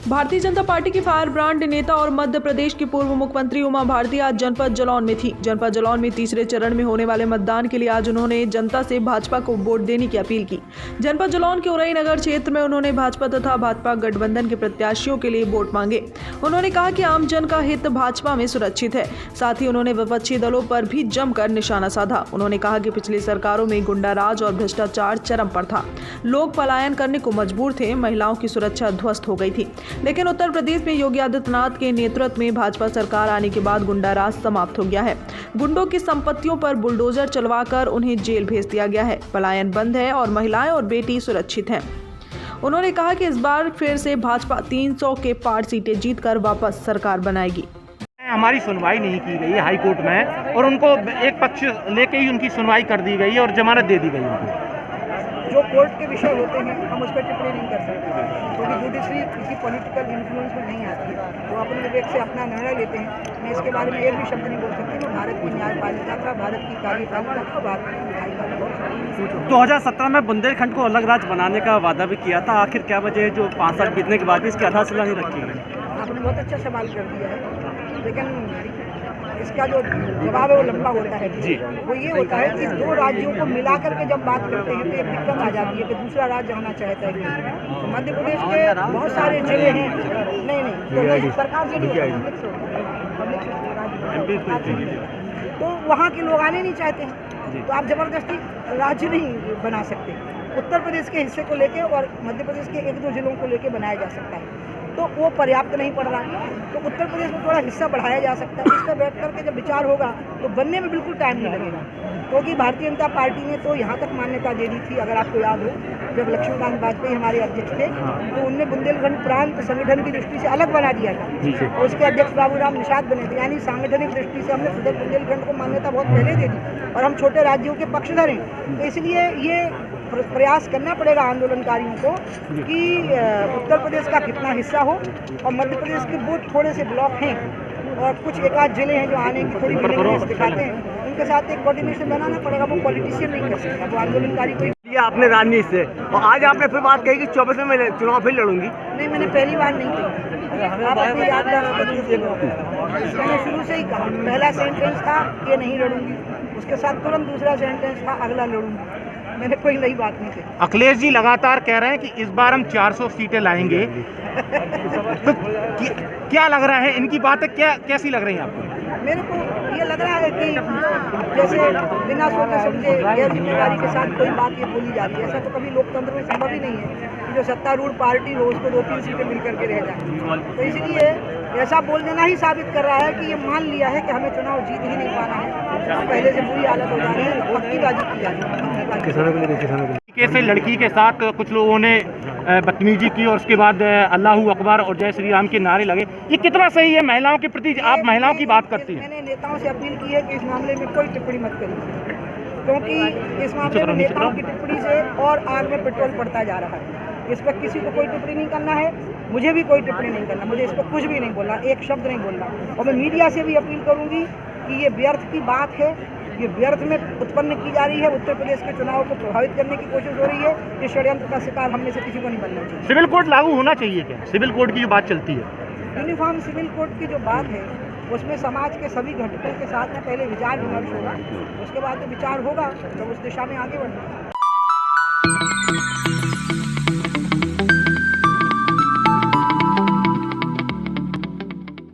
Bharatiya Janata party की fire brand नेता और मध्य प्रदेश की पूर्व मुख्यमंत्री उमा भारती आज जनपद जालौन में थी। जनपद जालौन में तीसरे चरण में होने वाले मतदान के लिए आज उन्होंने जनता से भाजपा को वोट देने की अपील की। जनपद जालौन के उरई नगर क्षेत्र में उन्होंने भाजपा तथा भाजपा गठबंधन के प्रत्याशियों के लिए वोट मांगे। उन्होंने कहा कि आम जन का हित भाजपा में सुरक्षित है। साथ ही उन्होंने विपक्षी दलों पर भी जमकर निशाना साधा। उन्होंने कहा कि पिछली सरकारों में गुंडाराज और भ्रष्टाचार चरम पर था, लोग पलायन करने को मजबूर थे, महिलाओं की सुरक्षा ध्वस्त हो गई थी। लेकिन उत्तर प्रदेश में योगी आदित्यनाथ के नेतृत्व में भाजपा सरकार आने के बाद गुंडाराज समाप्त हो गया है। गुंडों की संपत्तियों पर बुलडोजर चलवाकर उन्हें जेल भेज दिया गया है। पलायन बंद है और महिलाएं और बेटी सुरक्षित हैं। उन्होंने कहा कि इस बार फिर से भाजपा 300 के पार सीटें जीतकर वापस सरकार बनाएगी। हमारी सुनवाई नहीं की गई है हाई कोर्ट में और उनको एक पक्ष लेके ही उनकी सुनवाई कर दी गई है और जमानत दे दी गई है। जो कोर्ट के विषय होते हैं हम उस पर टिप्पणी नहीं कर सकते, क्योंकि जुडिशरी किसी पॉलिटिकल इन्फ्लुएंस में नहीं आती है। तो अपने विवेक से अपना निर्णय लेते हैं। मैं इसके बारे में एक भी शब्द नहीं बोल सकती। मैं भारत की न्यायपालिका का, भारत की कार्यपालिका का, भारत की न्यायपालिका। 2017 में बुंदेलखंड को अलग राज्य बनाने का वादा भी किया था। आखिर क्या वजह है जो 5 साल बीतने के बाद भी इसकी आधारशिला नहीं रखी गई? आपने बहुत अच्छा सवाल कर दिया है, लेकिन इसका जो जवाब है वो लंबा होता है जी। वो ये होता है कि दो राज्यों को मिला करके जब बात करते हैं तो एक दिक्कत आ जाती है कि दूसरा राज्य होना चाहता है। तो मध्य प्रदेश के बहुत सारे जिले हैं, नहीं सरकार से तो वहाँ के लोग आने नहीं चाहते हैं, तो आप जबरदस्ती राज्य नहीं बना सकते। उत्तर प्रदेश के हिस्से को लेके और मध्य प्रदेश के 1-2 जिलों को लेके बनाया जा सकता है, तो वो पर्याप्त नहीं पड़ रहा। तो उत्तर प्रदेश में थोड़ा हिस्सा बढ़ाया जा सकता है। इस पर बैठ करके जब विचार होगा तो बनने में बिल्कुल टाइम नहीं लगेगा, क्योंकि भारतीय जनता पार्टी ने तो यहाँ तक मान्यता दे दी थी। अगर आपको याद हो, जब लक्ष्मीकांत वाजपेयी हमारे अध्यक्ष थे तो उनने बुंदेलखंड प्रांत संगठन की दृष्टि से अलग बना दिया था और उसके अध्यक्ष बाबूराम निषाद बने थे। यानी सांगठनिक दृष्टि से हमने उधर बुंदेलखंड को मान्यता बहुत पहले दे दी और हम छोटे राज्यों के पक्षधर हैं। तो इसलिए ये प्रयास करना पड़ेगा आंदोलनकारियों को कि उत्तर प्रदेश का कितना हिस्सा हो और मध्य प्रदेश के वो थोड़े से ब्लॉक हैं और कुछ एक आध जिले हैं जो आने की थोड़ी विलिंगनेस दिखाते हैं, उनके साथ एक कोऑर्डिनेशन बनाना पड़ेगा। वो पॉलिटिशियन नहीं कर सकता, वो आंदोलनकारी कोई। आपने राजनीति से और आज आपने फिर बात कही कि 24 में मैं चुनाव फिर लड़ूंगी। नहीं, मैंने पहली बार नहीं कही। आप अपनी याद मैंने शुरू से ही कहा। पहला सेंटेंस था ये नहीं लड़ूंगी, उसके साथ तुरंत दूसरा सेंटेंस था अगला लड़ूंगी। मैंने कोई नई बात नहीं कही। अखिलेश जी लगातार कह रहे हैं कि इस बार हम 400 सीटें लाएंगे। तो क्या लग रहा है, इनकी बातें कैसी लग रही हैं आपको? मेरे को ये लग रहा है कि जैसे बिना सोचे समझे गैर जिम्मेदारी के साथ कोई बात ये बोली जाती है। ऐसा तो कभी लोकतंत्र में संभव ही नहीं है कि जो सत्तारूढ़ पार्टी हो उसको 2-3 सीटें मिल करके रह जाए। तो इसलिए ऐसा बोल देना ही साबित कर रहा है कि ये मान लिया है कि हमें चुनाव जीत ही नहीं पाना है, पहले से बुरी हालत हो जा रही है, पक्कीबाजी की जा रही है। कैसे लड़की के साथ कुछ लोगों ने बदतमीजी की और उसके बाद अल्लाहू अकबर और जय श्री राम के नारे लगे, ये कितना सही है महिलाओं के प्रति? आप महिलाओं की बात करती हैं। मैंने नेताओं से अपील की है कि इस मामले में कोई टिप्पणी मत करिए, क्योंकि इस मामले में नेताओं की टिप्पणी से और आग में पेट्रोल पड़ता जा रहा है। इस पर किसी को कोई टिप्पणी नहीं करना है, मुझे भी कोई टिप्पणी नहीं करना, मुझे इस पर कुछ भी नहीं बोलना, एक शब्द नहीं बोलना। और मैं मीडिया से भी अपील करूंगी कि ये व्यर्थ की बात है, ये व्यर्थ में उत्पन्न की जा रही है। उत्तर प्रदेश के चुनाव को प्रभावित करने की कोशिश हो रही है। ये षड्यंत्र का शिकार हम में से किसी को नहीं बनना चाहिए। सिविल कोड लागू होना चाहिए क्या? सिविल कोड की जो बात चलती है, यूनिफॉर्म सिविल कोड की जो बात है उसमें समाज के सभी घटकों के साथ में पहले विचार विमर्श होगा, उसके बाद विचार होगा तो उस दिशा में आगे बढ़ना।